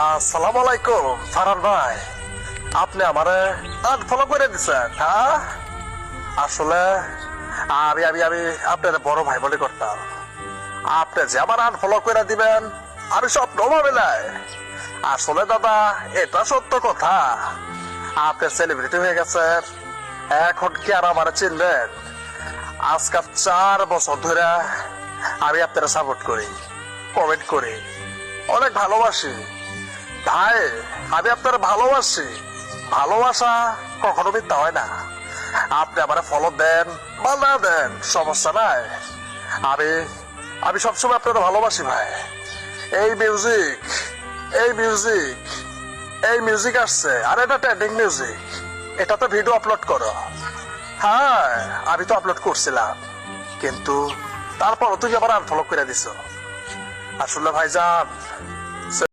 আসসালামু আলাইকুম ফারহান ভাই, আপনি আমারে আনফলো করে দিচ্ছেন? হ্যাঁ, আসলে আমি আমি আমি আপনার বড় ভাই বলে করতাম। আপনি যে আমার আনফলো করে দিবেন আমি স্বপ্ন ভাবে নাই। আসলে দাদা, এটা সত্য কথা। আপনি সেলিব্রিটি হয়ে গেছেন, এখন কি আর আমার চিনবেন? আজকাল 4 বছর ধরে আমি আপনারা সাপোর্ট করি, কমেন্ট করি, অনেক ভালোবাসি। ভাই, আমি আপনার ভালোবাসি। ভালোবাসা কখনো মিথ্যা হয় না। আপনি আমার ফলো দেন বা না দেন, সমস্যা নাই। আমি আমি সবসময় আপনার ভালোবাসি ভাই। এই মিউজিক, এই মিউজিক, এই মিউজিক আসছে, আর এটা ট্রেন্ডিং মিউজিক। এটাতে ভিডিও আপলোড করো। হ্যাঁ, আমি তো আপলোড করছিলাম, কিন্তু তারপর তুই আবার আনফলো করে দিছ। আসলে ভাইজান,